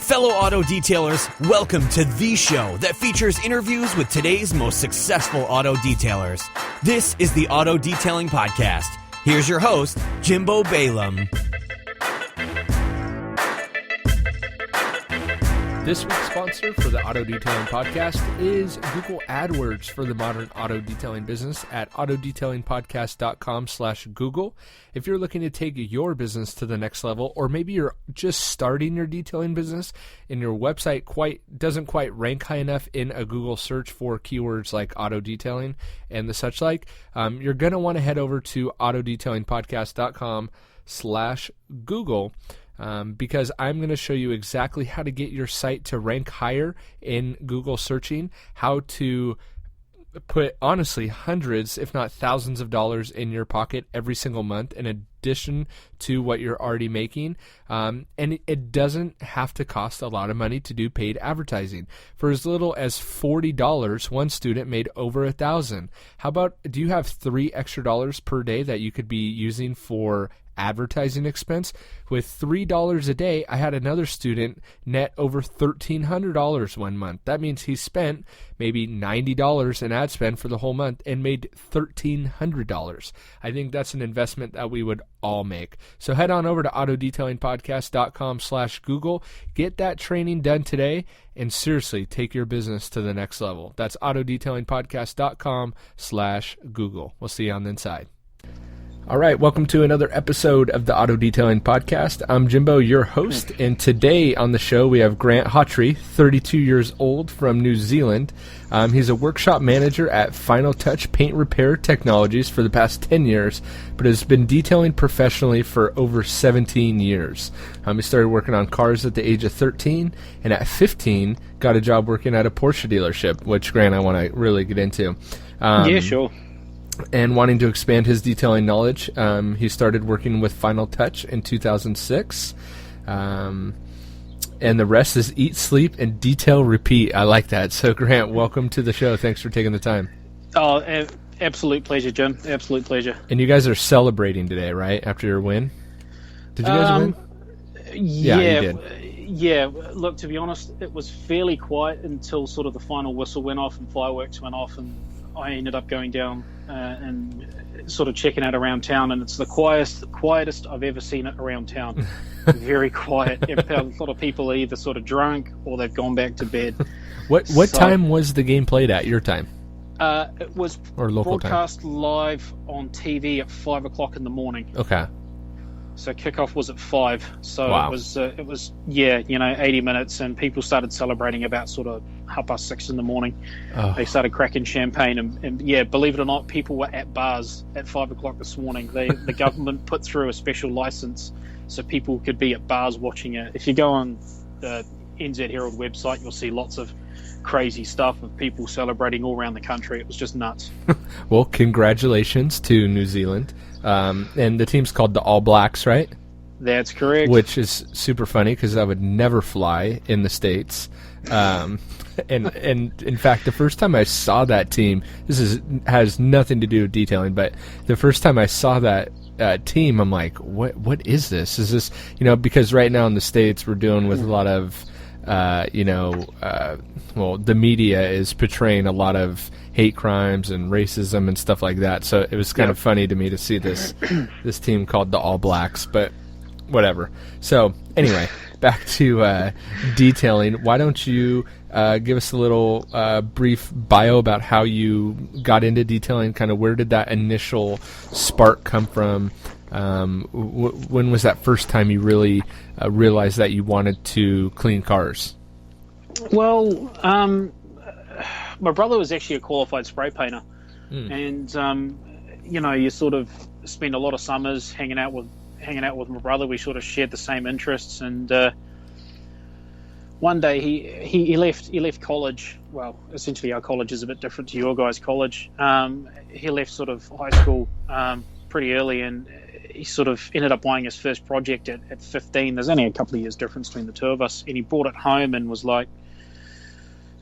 Fellow auto detailers, welcome to the show that features interviews with today's most successful auto detailers. This is the Auto Detailing Podcast. Here's your host, Jimbo Balaam. This week's sponsor for the Auto Detailing Podcast is Google AdWords for the modern auto detailing business at autodetailingpodcast.com/Google. If you're looking to take your business to the next level, or maybe you're just starting your detailing business and your website doesn't quite rank high enough in a Google search for keywords like auto detailing and the such like, you're going to want to head over to autodetailingpodcast.com/Google. Because I'm going to show you exactly how to get your site to rank higher in Google searching, how to put, honestly, hundreds, if not thousands of dollars in your pocket every single month in addition to what you're already making. And it doesn't have to cost a lot of money to do paid advertising. For as little as $40, one student made over $1,000. How about, do you have $3 extra per day that you could be using for advertising expense? With $3 a day, I had another student net over $1,300 one month. That means he spent maybe $90 in ad spend for the whole month and made $1,300. I think that's an investment that we would all make. So head on over to autodetailingpodcast.com/Google. Get that training done today and seriously take your business to the next level. That's autodetailingpodcast.com/Google. We'll see you on the inside. All right, welcome to another episode of the Auto Detailing Podcast. I'm Jimbo, your host, and today on the show we have Grant Hawtrey, 32 years old from New Zealand. He's a workshop manager at Final Touch Paint Repair Technologies for the past 10 years, but has been detailing professionally for over 17 years. He started working on cars at the age of 13, and at 15 got a job working at a Porsche dealership, which, Grant, I want to really get into. Yeah, sure. And wanting to expand his detailing knowledge, he started working with Final Touch in 2006. And the rest is eat, sleep, and detail repeat. I like that. So, Grant, welcome to the show. Thanks for taking the time. Oh, absolute pleasure, Jim. Absolute pleasure. And you guys are celebrating today, right, after your win? Did you guys win? Yeah, you did. Yeah, look, to be honest, it was fairly quiet until sort of the final whistle went off and fireworks went off, and I ended up going down and sort of checking out around town, and it's the quietest I've ever seen it around town. Very quiet. A lot of people are either sort of drunk or they've gone back to bed. What time was the game played at, your time? It was broadcast live on TV at 5 o'clock in the morning. Okay. So kickoff was at 5. So wow. It was 80 minutes, and people started celebrating about sort of 6:30 in the morning. Oh. They started cracking champagne, and believe it or not, people were at bars at 5 o'clock this morning. The government put through a special license so people could be at bars watching it. If you go on the NZ Herald website, you'll see lots of crazy stuff of people celebrating all around the country. It was just nuts. Well, congratulations to New Zealand. And the team's called the All Blacks, right? That's correct. Which is super funny because I would never fly in the States. And in fact, the first time I saw that team, has nothing to do with detailing, but the first time I saw that team, I'm like, what is this? Is this, because right now in the States we're dealing with a lot of, the media is portraying a lot of hate crimes and racism and stuff like that. So it was kind of funny to me to see this team called the All Blacks, but whatever. So anyway, back to detailing. Why don't you give us a little brief bio about how you got into detailing, kind of where did that initial spark come from? When was that first time you really realized that you wanted to clean cars? Well, my brother was actually a qualified spray painter, and you sort of spend a lot of summers hanging out with my brother. We sort of shared the same interests, and one day he left college. Well, essentially our college is a bit different to your guys' college. He left sort of high school pretty early, and he sort of ended up buying his first project at 15. There's only a couple of years difference between the two of us, and he brought it home and was like,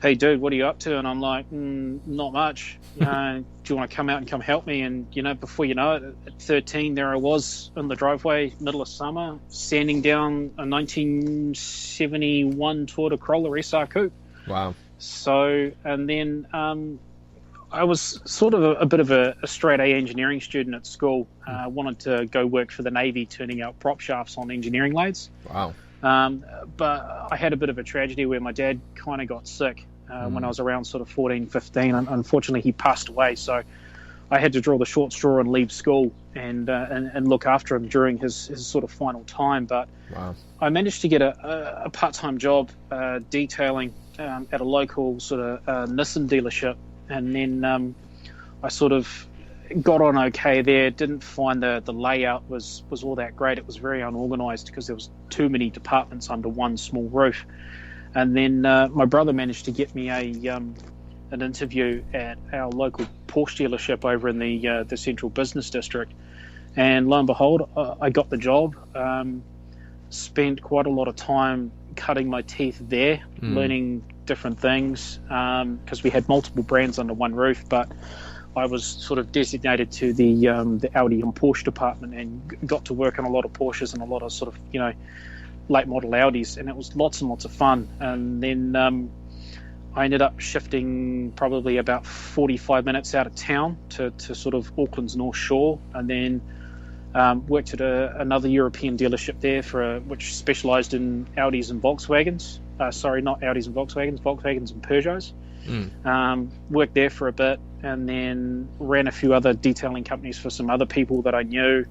hey dude, what are you up to? And I'm like, not much. Do you want to come out and come help me? And before you know it, at 13, there I was in the driveway, middle of summer, sanding down a 1971 Toyota Corolla SR Coupe. Wow. So, and then I was sort of a bit of a straight A engineering student at school. Wanted to go work for the Navy, turning out prop shafts on engineering lathes. Wow. But I had a bit of a tragedy where my dad kind of got sick when I was around sort of 14, 15. And unfortunately, he passed away. So I had to draw the short straw and leave school and look after him during his sort of final time. But wow. I managed to get a part-time job detailing at a local sort of Nissan dealership. And then I sort of got on okay there. Didn't find the layout was all that great. It was very unorganized because there was too many departments under one small roof. And then my brother managed to get me an interview at our local Porsche dealership over in the central business district. And lo and behold, I got the job. Spent quite a lot of time cutting my teeth there, learning different things because we had multiple brands under one roof. But I was sort of designated to the Audi and Porsche department and got to work on a lot of Porsches and a lot of sort of late model Audis, and it was lots and lots of fun. And then I ended up shifting probably about 45 minutes out of town to sort of Auckland's North Shore, and then worked at another European dealership there which specialised in Audis and Volkswagens. Sorry, not Audis and Volkswagens, Volkswagens and Peugeots. Worked there for a bit, and then ran a few other detailing companies for some other people that I knew.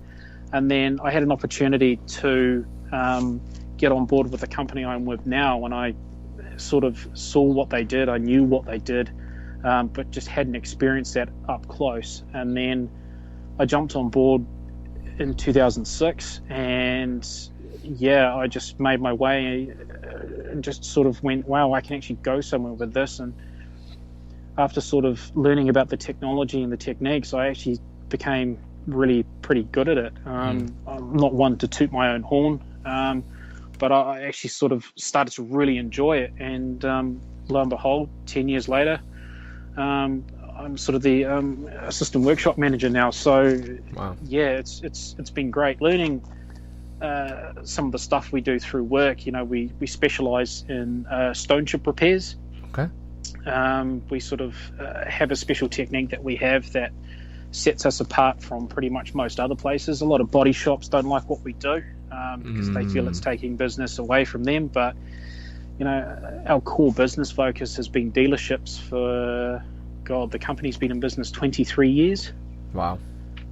And then I had an opportunity to get on board with the company I'm with now, and I sort of saw what they did. I knew what they did, but just hadn't experienced that up close. And then I jumped on board in 2006, and I just made my way and just sort of went, wow, I can actually go somewhere with this. And after sort of learning about the technology and the techniques, I actually became really pretty good at it. I'm not one to toot my own horn, but I actually sort of started to really enjoy it. And lo and behold, 10 years later, I'm sort of the assistant workshop manager now. So wow. It's been great learning some of the stuff we do through work. We specialize in stone chip repairs. Okay. We sort of have a special technique that we have that sets us apart from pretty much most other places. A lot of body shops don't like what we do because they feel it's taking business away from them. But our core business focus has been dealerships for the company's been in business 23 years. Wow.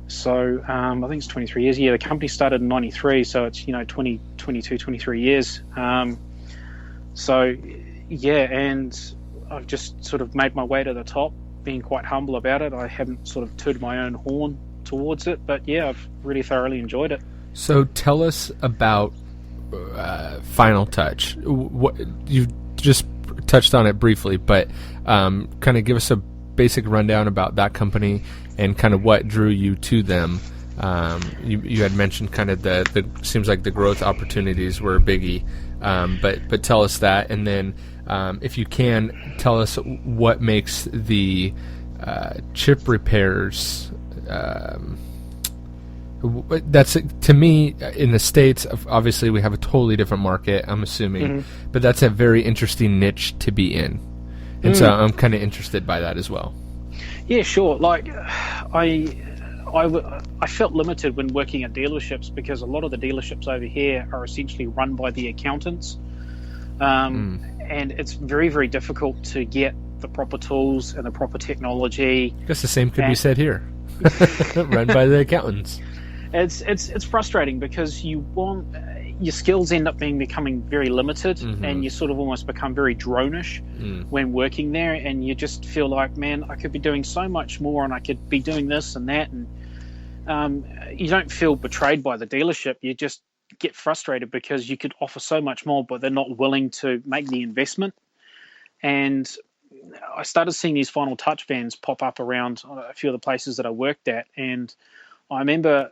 So I think it's 23 years. Yeah, the company started in 93, so it's 20, 22, 23 years. And I've just sort of made my way to the top, being quite humble about it. I haven't sort of tooted my own horn towards it, but I've really thoroughly enjoyed it. So tell us about Final Touch. What you just touched on it briefly, but kind of give us a basic rundown about that company and kind of what drew you to them. You had mentioned kind of the seems like the growth opportunities were a biggie, but tell us that, and then if you can, tell us what makes the chip repairs. That's, to me, in the States, obviously we have a totally different market, I'm assuming, but that's a very interesting niche to be in. And so I'm kind of interested by that as well. Yeah, sure. Like, I felt limited when working at dealerships because a lot of the dealerships over here are essentially run by the accountants. And it's very, very difficult to get the proper tools and the proper technology. I guess the same could be said here. Run by the accountants. It's frustrating because your skills end up becoming very limited, and you sort of almost become very drone-ish when working there, and you just feel like, man, I could be doing so much more, and I could be doing this and that, and you don't feel betrayed by the dealership. You just get frustrated because you could offer so much more, but they're not willing to make the investment. And I started seeing these Final Touch vans pop up around a few of the places that I worked at, and I remember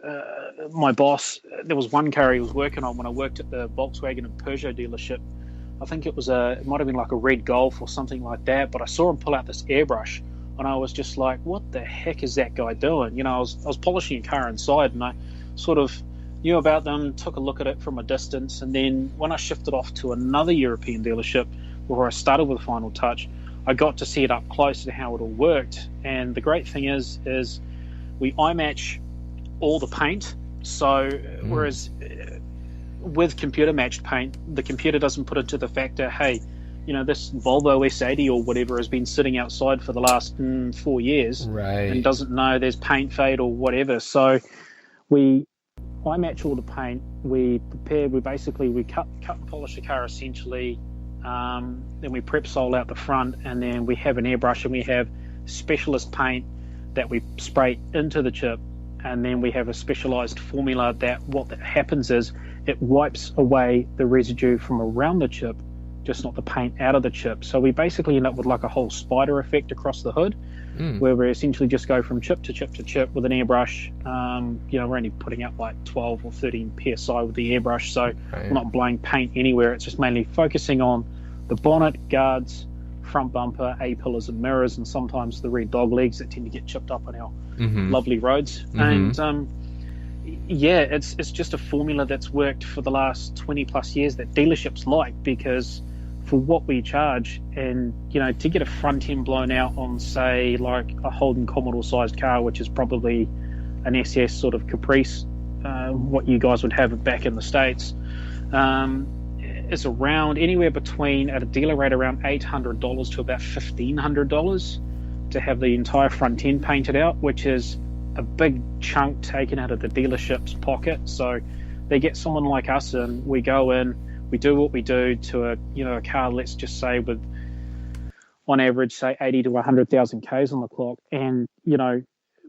my boss, there was one car he was working on when I worked at the Volkswagen and Peugeot dealership. I think it might have been like a red Golf or something like that, but I saw him pull out this airbrush, and I was just like, what the heck is that guy doing? I was polishing a car inside, and I sort of knew about them, took a look at it from a distance, and then when I shifted off to another European dealership where I started with Final Touch, I got to see it up close to how it all worked. And the great thing is we eye match all the paint. So whereas with computer matched paint, the computer doesn't put into the factor, hey, this Volvo S80 or whatever has been sitting outside for the last 4 years, right, and doesn't know there's paint fade or whatever. So we eye match all the paint. We prepare. We cut and polish the car essentially. Then we prep sole out the front, and then we have an airbrush, and we have specialist paint that we spray into the chip, and then we have a specialized formula that what that happens is it wipes away the residue from around the chip, just not the paint out of the chip. So we basically end up with like a whole spider effect across the hood, where we essentially just go from chip to chip to chip with an airbrush. We're only putting out like 12 or 13 psi with the airbrush, so we're not blowing paint anywhere. It's just mainly focusing on the bonnet, guards, front bumper, A-pillars and mirrors, and sometimes the red dog legs that tend to get chipped up on our lovely roads. And it's just a formula that's worked for the last 20 plus years that dealerships like, because for what we charge, and to get a front end blown out on, say, like a Holden Commodore sized car, which is probably an SS sort of Caprice, what you guys would have back in the States, is around anywhere between, at a dealer rate, around $800 to about $1,500 to have the entire front end painted out, which is a big chunk taken out of the dealership's pocket. So they get someone like us in, we go in, we do what we do to a car, let's just say with on average say 80 to 100,000 Ks on the clock, and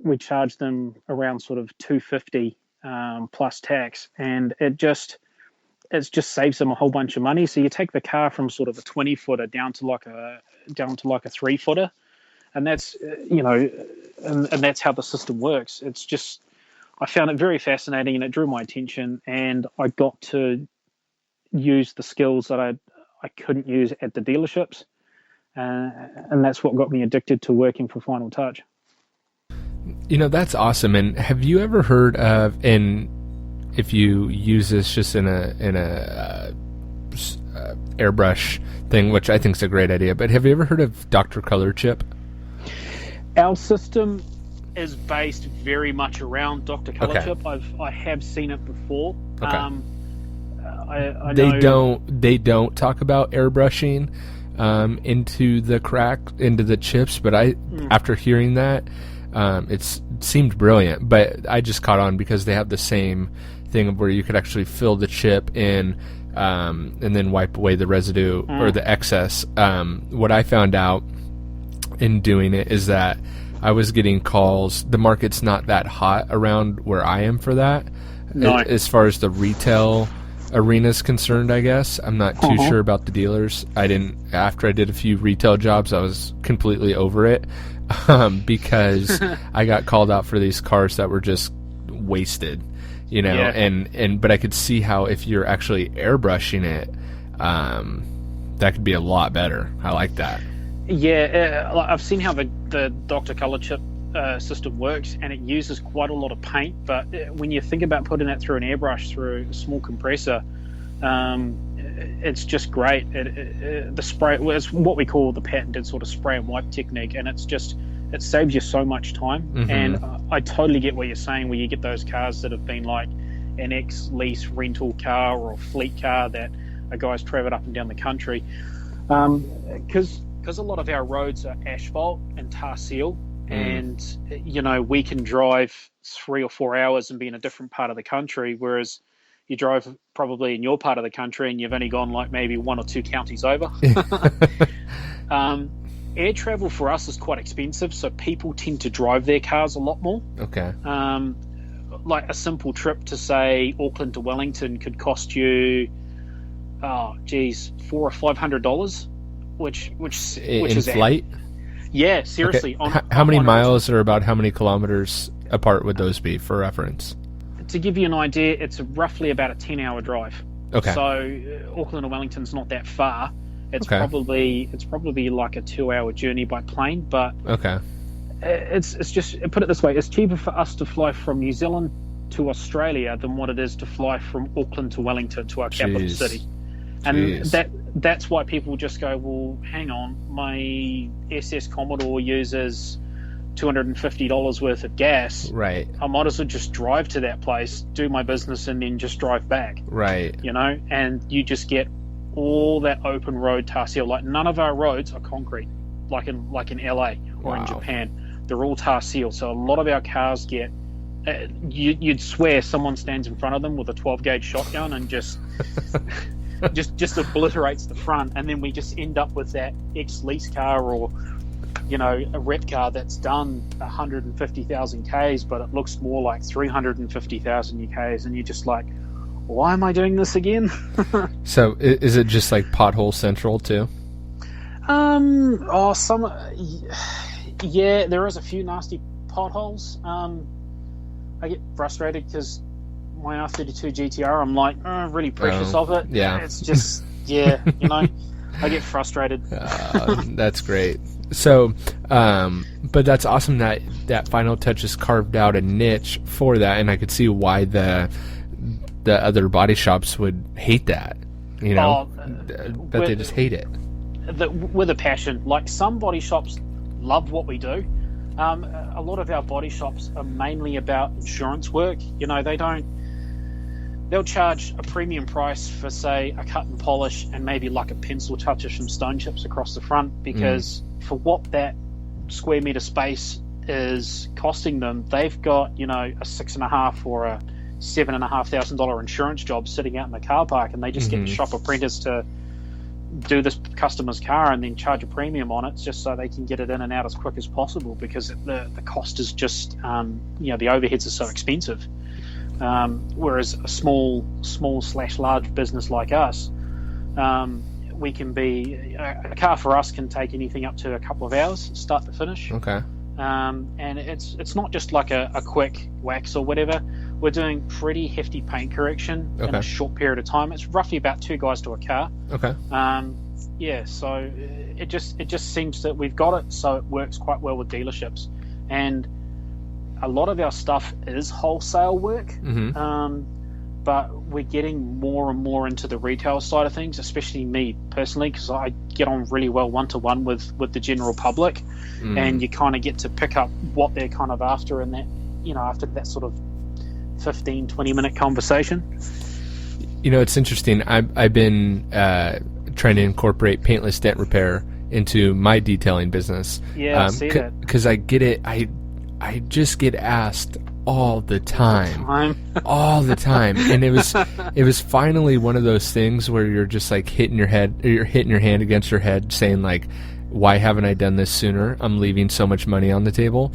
we charge them around sort of $250 plus tax, and it just saves them a whole bunch of money. So you take the car from sort of a 20-footer down to like a 3-footer, and that's and that's how the system works. It's just, I found it very fascinating, and it drew my attention, and I got to use the skills that I couldn't use at the dealerships, and that's what got me addicted to working for Final Touch. That's awesome. And have you ever heard of, and if you use this just in a airbrush thing, which I think is a great idea, but have you ever heard of Dr. Color Chip? Our system is based very much around Dr. Color Chip. I have seen it before. Okay. I they know... don't talk about airbrushing into the chips, but after hearing that, it seemed brilliant. But I just caught on because they have the same thing of where you could actually fill the chip in and then wipe away the residue or the excess. What I found out in doing it is that I was getting calls. The market's not that hot around where I am for that. No. As far as the retail arena is concerned, I guess. I'm not too sure about the dealers. After I did a few retail jobs, I was completely over it because I got called out for these cars that were just wasted, but I could see how if you're actually airbrushing it, that could be a lot better. I like that. Yeah, I've seen how the Dr. Color Chip system works, and it uses quite a lot of paint, but when you think about putting it through an airbrush through a small compressor, it's just great. The spray is what we call the patented sort of spray and wipe technique, and it saves you so much time. And I totally get what you're saying, where you get those cars that have been like an ex-lease rental car or a fleet car that a guy's traveled up and down the country, because a lot of our roads are asphalt and tar seal. And we can drive 3 or 4 hours and be in a different part of the country, whereas you drive probably in your part of the country and you've only gone like maybe 1 or 2 counties over. Air travel for us is quite expensive, so people tend to drive their cars a lot more. Okay. Like a simple trip to say Auckland to Wellington could cost you $400 or $500, which is flight. Yeah, seriously. Okay. How many miles or about how many kilometers apart would those be, for reference? To give you an idea, it's roughly about a 10-hour drive. Okay. So Auckland and Wellington's not that far. It's Okay. probably like a 2-hour journey by plane, but Okay. it's just, put it this way, it's cheaper for us to fly from New Zealand to Australia than what it is to fly from Auckland to Wellington, to our capital city. And that's why people just go, well, hang on, my SS Commodore uses $250 worth of gas. Right. I might as well just drive to that place, do my business, and then just drive back. Right. And you just get all that open road tar seal. Like, none of our roads are concrete, like in LA or in Japan. They're all tar seal. So a lot of our cars get, you'd swear someone stands in front of them with a 12-gauge shotgun and just just obliterates the front, and then we just end up with that ex-lease car or a rep car that's done 150,000 Ks, but it looks more like 350,000 Ks, and you're just like, why am I doing this again? So is it just like pothole central too? Yeah, there is a few nasty potholes. I get frustrated because my R32 GTR, I'm like, really precious of it. Yeah. It's just, I get frustrated. That's great. So, but that's awesome that Final Touch has carved out a niche for that, and I could see why the other body shops would hate that. That they just hate it. With a passion. Like, some body shops love what we do. A lot of our body shops are mainly about insurance work. They'll charge a premium price for, say, a cut and polish and maybe like a pencil touch of some stone chips across the front, because for what that square meter space is costing them, they've got, a $6,500 or a $7,500 insurance job sitting out in the car park, and they just get the shop apprentice to do this customer's car and then charge a premium on it just so they can get it in and out as quick as possible, because the cost is just, the overheads are so expensive. Whereas a small/large business like us, we can be, a car for us can take anything up to a couple of hours, start to finish. Okay. And it's not just like a quick wax or whatever. We're doing pretty hefty paint correction in a short period of time. It's roughly about 2 guys to a car. Okay. So it just seems that we've got it, so it works quite well with dealerships. And a lot of our stuff is wholesale work, but we're getting more and more into the retail side of things, especially me personally, because I get on really well one-to-one with the general public, and you kind of get to pick up what they're kind of after in that, after that sort of 15-20 minute conversation. It's interesting. I've been trying to incorporate paintless dent repair into my detailing business. Yeah, I see that. Because I get it. I just get asked all the time. All the time. And it was finally one of those things where you're just like hitting your hand against your head, saying like, why haven't I done this sooner? I'm leaving so much money on the table.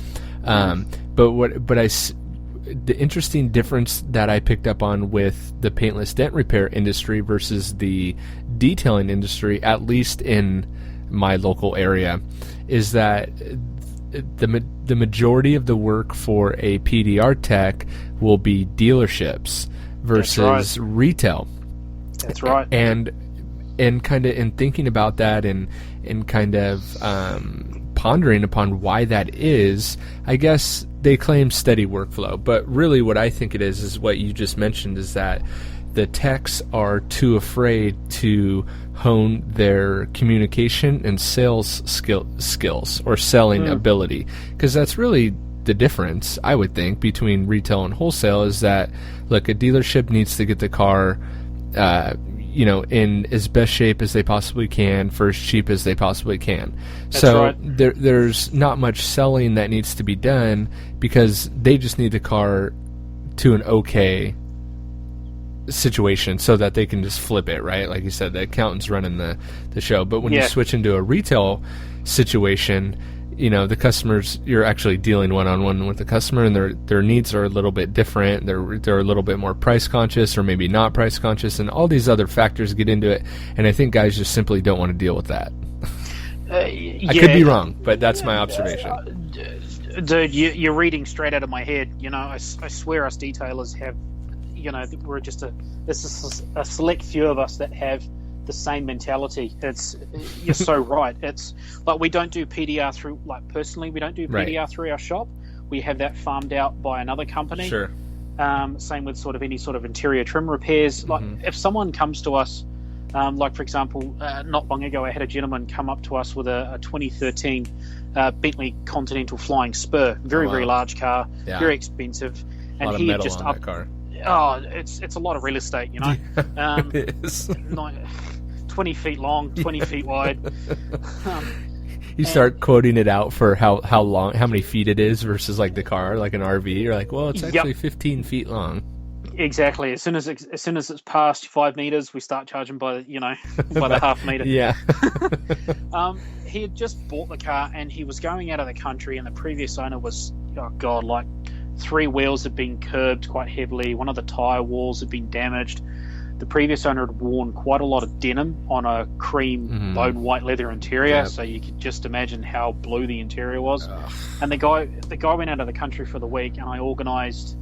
The interesting difference that I picked up on with the paintless dent repair industry versus the detailing industry, at least in my local area, is that the majority of the work for a PDR tech will be dealerships versus retail. That's right. And kind of in thinking about that and kind of pondering upon why that is, I guess they claim steady workflow, but really what I think it is what you just mentioned, is that the techs are too afraid to hone their communication and sales skills or selling ability, because that's really the difference, I would think, between retail and wholesale, is that, look, a dealership needs to get the car in as best shape as they possibly can for as cheap as they possibly can. That's so right. There's not much selling that needs to be done, because they just need the car to an okay situation so that they can just flip it, right? Like you said, the accountant's running the show. But when you switch into a retail situation, the customers, you're actually dealing one-on-one with the customer, and their needs are a little bit different. They're a little bit more price conscious, or maybe not price conscious, and all these other factors get into it. And I think guys just simply don't want to deal with that. I could be wrong, but that's my observation. Dude, you're reading straight out of my head. I swear us detailers have, we're just there's a select few of us that have the same mentality. You're so right. It's like we don't do PDR through, like personally, we don't do PDR through our shop. We have that farmed out by another company. Sure. Same with sort of any sort of interior trim repairs. Like if someone comes to us, like for example, not long ago, I had a gentleman come up to us with a 2013 Bentley Continental Flying Spur, very large car, very expensive, and he had just that car. Oh, it's a lot of real estate, It is. 20 feet long, 20 feet wide. You start quoting it out for how long, how many feet it is versus like the car, like an RV. You're like, well, it's actually 15 feet long. Exactly. As soon as it's past 5 meters, we start charging by the half meter. Yeah. He had just bought the car and he was going out of the country, and the previous owner was, like 3 wheels had been curbed quite heavily. One of the tire walls had been damaged. The previous owner had worn quite a lot of denim on a cream bone white leather interior, so you could just imagine how blue the interior was. And the guy went out of the country for the week, and I organised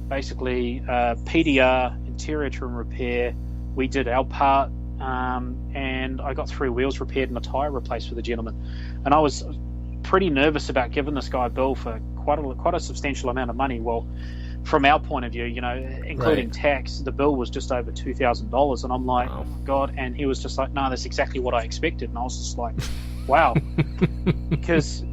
basically PDR, interior trim repair. We did our part, and I got 3 wheels repaired and a tyre replaced for the gentleman. And I was pretty nervous about giving this guy a bill for quite a substantial amount of money. Well, from our point of view, including tax, the bill was just over $2,000, and I'm like, oh my God. And he was just like, no, that's exactly what I expected. And I was just like, wow. Because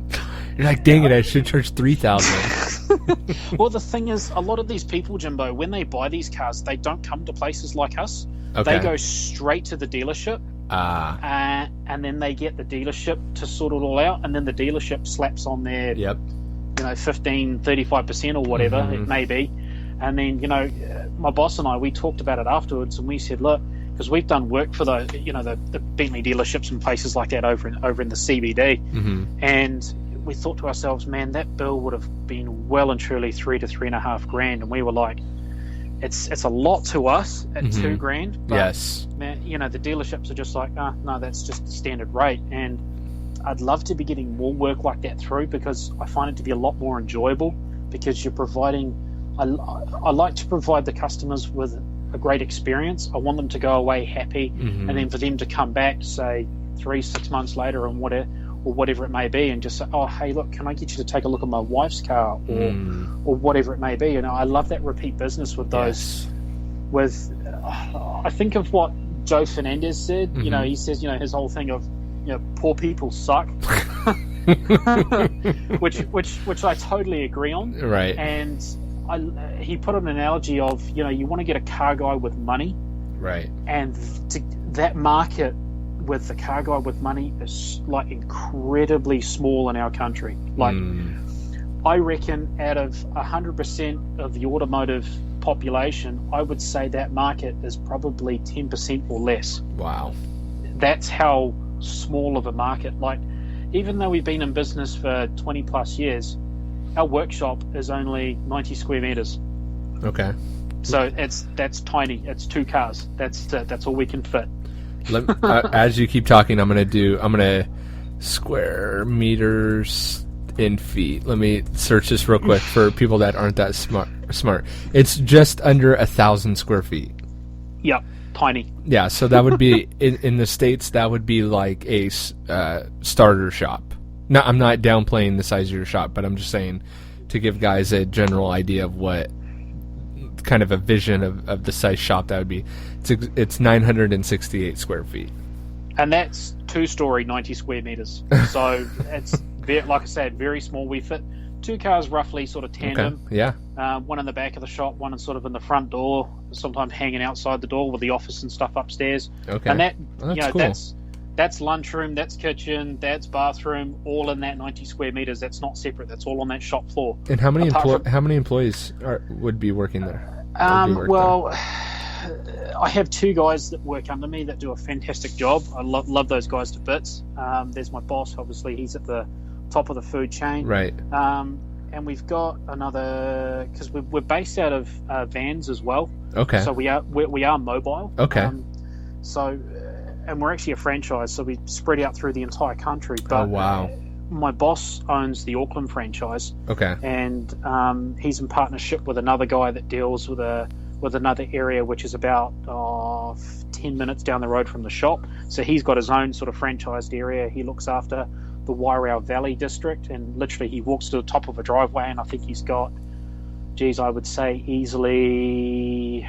you're like, dang it, I should charge $3,000. Well, the thing is, a lot of these people, Jimbo, when they buy these cars, they don't come to places like us. Okay. They go straight to the dealership, and then they get the dealership to sort it all out, and then the dealership slaps on their 15, 35% or whatever it may be. And then, my boss and I, we talked about it afterwards, and we said, look, because we've done work for the Bentley dealerships and places like that over in the CBD, and we thought to ourselves, man, that bill would have been well and truly $3,000 to $3,500, and we were like, it's a lot to us at $2,000. But yes, man, the dealerships are just like, no, that's just the standard rate. And I'd love to be getting more work like that through, because I find it to be a lot more enjoyable, because you're providing. I like to provide the customers with a great experience. I want them to go away happy, and then for them to come back, say 3-6 months later, and whatever it may be, and just say, oh, hey, look, can I get you to take a look at my wife's car, or whatever it may be. I love that repeat business with those. With I think of what Joe Fernandez said. He says, his whole thing of, poor people suck, which I totally agree on. Right. And he put an analogy of, you want to get a car guy with money, right? And that market with the car guy with money is like incredibly small in our country. Like, I reckon out of 100% of the automotive population, I would say that market is probably 10% or less. Wow. That's how small of a market. Like, even though we've been in business for 20 plus years, our workshop is only 90 square meters. Okay. So that's tiny. It's 2 cars. That's all we can fit. As you keep talking, I'm gonna square meters in feet. Let me search this real quick for people that aren't that smart. It's just under 1,000 square feet. Yep, tiny. Yeah, so that would be in the States. That would be like a starter shop. No, I'm not downplaying the size of your shop, but I'm just saying to give guys a general idea of what kind of a vision of the size shop that would be. It's 968 square feet, and that's 2-story, 90 square meters. So it's like I said, very small. We fit 2 cars roughly, sort of tandem. Okay. Yeah. One in the back of the shop, one in sort of in the front door. Sometimes hanging outside the door with the office and stuff upstairs. Okay. And that cool. That's lunchroom, that's kitchen, that's bathroom, all in that 90 square meters. That's not separate. That's all on that shop floor. And how many employees would be working there? I have 2 guys that work under me that do a fantastic job. I love those guys to bits. There's my boss, obviously. He's at the top of the food chain. Right. And we've got another, because we're based out of Vans as well. Okay. So we are mobile. Okay. And we're actually a franchise, so we spread out through the entire country. But oh, wow. My boss owns the Auckland franchise. Okay. And he's in partnership with another guy that deals with a with another area which is about 10 minutes down the road from the shop. So he's got his own sort of franchised area. He looks after the Wairau Valley district, and literally he walks to the top of a driveway, and I think he's got, I would say easily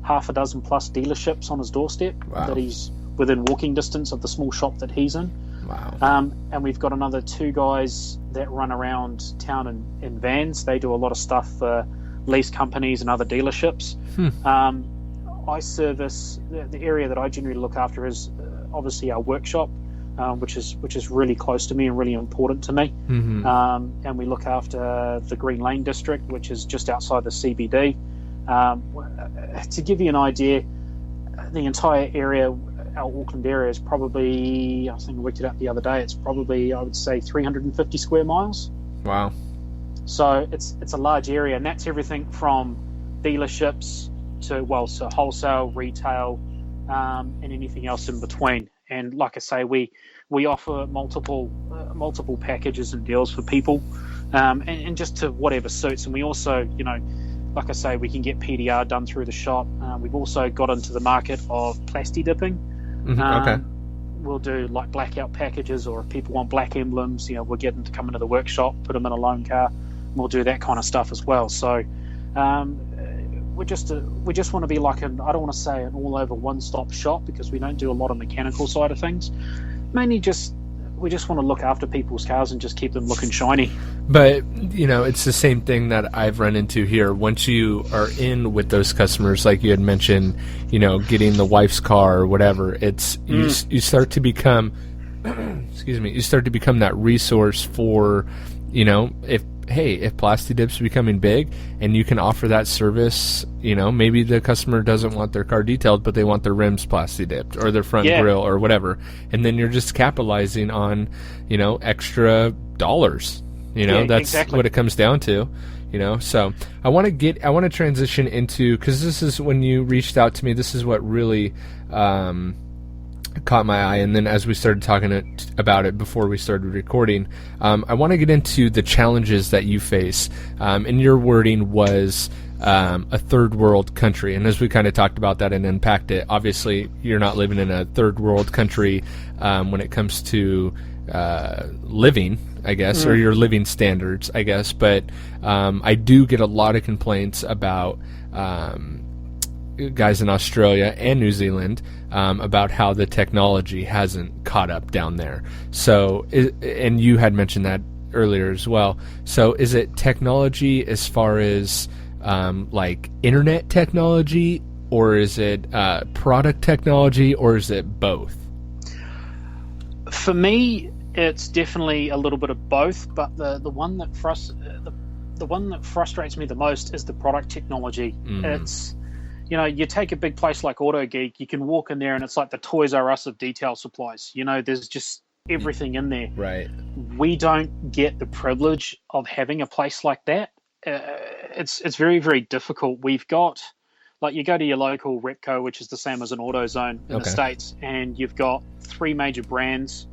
half a dozen plus dealerships on his doorstep. Wow. That he's within walking distance of the small shop that he's in. Wow. And we've got another 2 guys that run around town in vans. They do a lot of stuff for lease companies and other dealerships. I service the area that I generally look after is obviously our workshop, which is really close to me and really important to me. And we look after the Green Lane district, which is just outside the CBD. To give you an idea, the entire area, our Auckland area, is probably, I think I worked it out the other day, it's probably, I would say, 350 square miles. Wow. So it's a large area, and that's everything from dealerships to wholesale, retail, and anything else in between. And like I say, we offer multiple packages and deals for people, and just to whatever suits. And we also, like I say, we can get PDR done through the shop. We've also got into the market of plasti dipping. Okay. We'll do like blackout packages, or if people want black emblems, we'll get them to come into the workshop, put them in a loan car. We'll do that kind of stuff as well. So we just want to be like I don't want to say an all over one-stop shop, because we don't do a lot of mechanical side of things. Mainly we just want to look after people's cars and just keep them looking shiny. But, it's the same thing that I've run into here. Once you are in with those customers, like you had mentioned, getting the wife's car or whatever, it's you start to become, you start to become that resource for, if plasti dips becoming big and you can offer that service, maybe the customer doesn't want their car detailed, but they want their rims plasti dipped or their front grill or whatever. And then you're just capitalizing on, extra dollars. That's exactly what it comes down to, So I want to transition into, because this is when you reached out to me, this is what really caught my eye. And then as we started talking about it before we started recording, I want to get into the challenges that you face. And your wording was a third world country. And as we kind of talked about that and unpacked it, obviously you're not living in a third world country when it comes to living, I guess, or your living standards, I guess. But I do get a lot of complaints about guys in Australia and New Zealand about how the technology hasn't caught up down there. So, and you had mentioned that earlier as well. So is it technology as far as like internet technology, or is it product technology, or is it both? For me, it's definitely a little bit of both, but the one that frustrates me the most is the product technology. It's, you take a big place like Auto Geek, you can walk in there and it's like the Toys R Us of detail supplies. There's just everything in there. Right. We don't get the privilege of having a place like that. It's very, very difficult. We've got, like, you go to your local Repco, which is the same as an AutoZone in the States, and you've got 3 major brands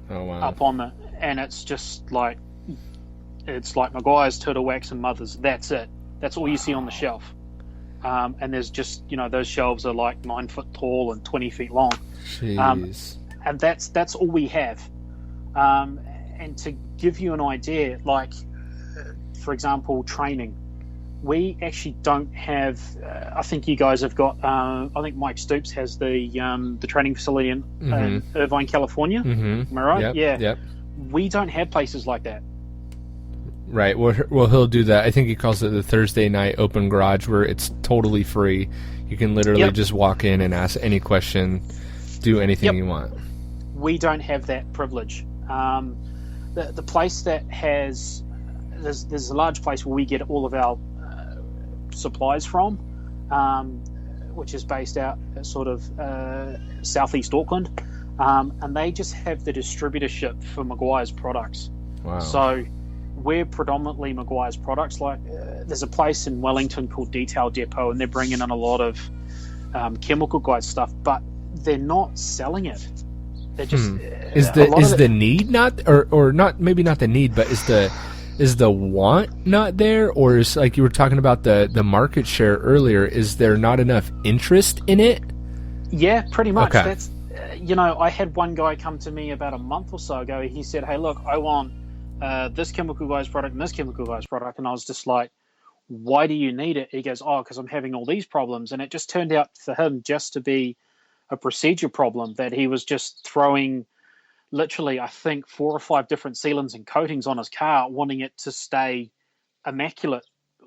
up on the, and it's just like, it's like Maguire's, Turtle Wax, and Mother's. That's it. That's all you see on the shelf. And there's just, those shelves are like 9 foot tall and 20 feet long. Jeez. And that's all we have. And to give you an idea, like, for example, training, we actually don't have. I think you guys have got. I think Mike Stoops has the training facility in Irvine, California. Am I right? Yep. We don't have places like that. Right. Well, he'll do that. I think he calls it the Thursday night open garage, where it's totally free. You can literally just walk in and ask any question, do anything you want. We don't have that privilege. The place that has there's a large place where we get all of our supplies from, which is based out sort of southeast Auckland, and they just have the distributorship for Maguire's products. Wow. So we're predominantly Maguire's products. Like there's a place in Wellington called Detail Depot, and they're bringing in a lot of chemical guide stuff, but they're not selling it. They're just is the need not, or not, maybe not the need, but is the is the want not there, or is, like you were talking about the market share earlier, is there not enough interest in it? Yeah, pretty much. Okay. That's I had one guy come to me about a month or so ago. He said, "Hey, look, I want this chemical guy's product and this chemical guy's product," and I was just like, "Why do you need it?" He goes, "Oh, because I'm having all these problems," and it just turned out for him just to be a procedure problem, that he was just throwing literally, I think, 4 or 5 different sealants and coatings on his car, wanting it to stay immaculate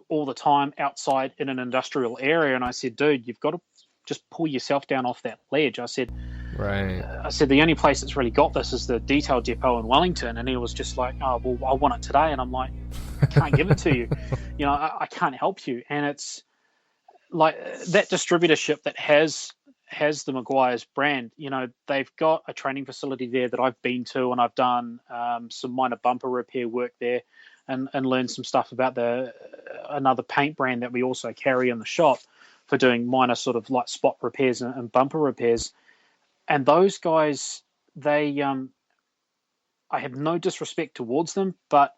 all the time outside in an industrial area. And I said, "Dude, you've got to just pull yourself down off that ledge." I said, Right. the only place that's really got this is the detail depot in Wellington. And he was just like, "Oh, well, I want it today." And I'm like, "I can't give it to you. I can't help you." And it's like that distributorship that has the Maguire's brand. They've got a training facility there that I've been to, and I've done some minor bumper repair work there, and learned some stuff about another paint brand that we also carry in the shop for doing minor sort of like spot repairs and bumper repairs. And those guys, I have no disrespect towards them, but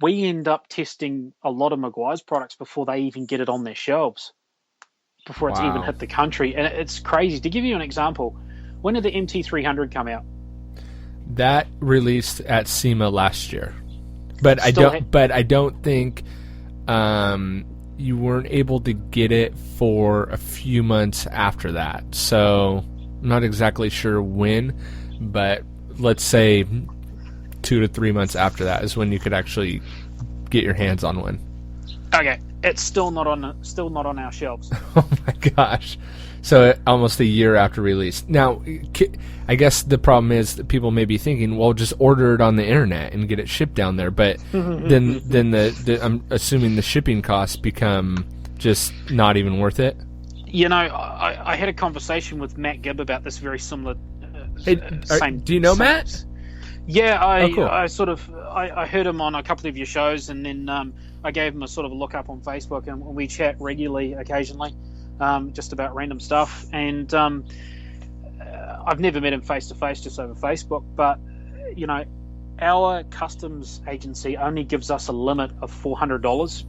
we end up testing a lot of Maguire's products before they even get it on their shelves, before it's even hit the country. And it's crazy. To give you an example, when did the MT300 come out? That released at SEMA last year, but I don't think you weren't able to get it for a few months after that. So I'm not exactly sure when, but let's say 2 to 3 months after that is when you could actually get your hands on one. Okay, it's still not on our shelves. Oh my gosh! So almost a year after release. Now, I guess the problem is that people may be thinking, "Well, just order it on the internet and get it shipped down there." But then I'm assuming the shipping costs become just not even worth it. I had a conversation with Matt Gibb about this very similar. Do you know Matt? Yeah, cool. I heard him on a couple of your shows, and then I gave him a sort of a look up on Facebook, and we chat regularly, occasionally, just about random stuff. And I've never met him face to face, just over Facebook. But our customs agency only gives us a limit of $400,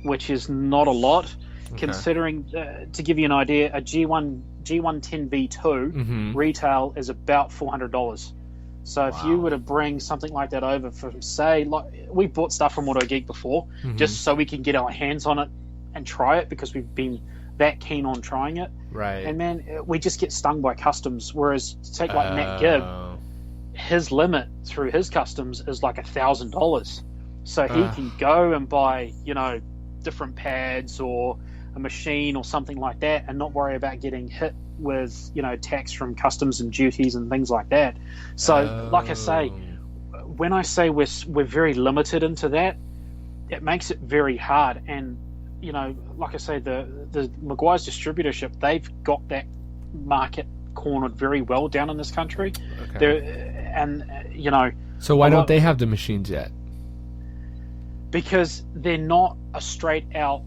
which is not a lot, considering. To give you an idea, a G110V2 retail is about $400. So if you were to bring something like that over from, say, like we bought stuff from Auto Geek before, just so we can get our hands on it and try it, because we've been that keen on trying it. Right. And man, we just get stung by customs. Whereas to take like Matt Gibb, his limit through his customs is like $1,000. So he can go and buy, different pads or a machine or something like that, and not worry about getting hit with tax from customs and duties and things like that. So like I say, when I say we're very limited into that, it makes it very hard. And like I say, the Maguire's distributorship, they've got that market cornered very well down in this country. So why don't they have the machines yet? Because they're not a straight out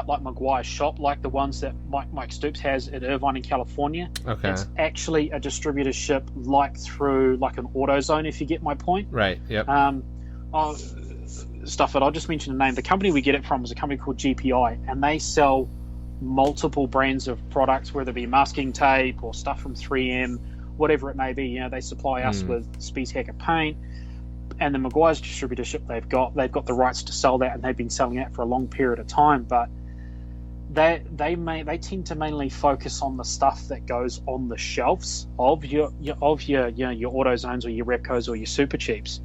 like Maguire's shop, like the ones that Mike Stoops has at Irvine in California. Okay. It's actually a distributorship through like an AutoZone, if you get my point. Right. Yep. Stuff. I'll just mention the name. The company we get it from is a company called GPI, and they sell multiple brands of products, whether it be masking tape or stuff from 3M, whatever it may be. They supply us with Speed Hacker paint. And the Maguire's distributorship they've got the rights to sell that, and they've been selling that for a long period of time. But they tend to mainly focus on the stuff that goes on the shelves of your AutoZones or your Repcos or your Super Cheaps,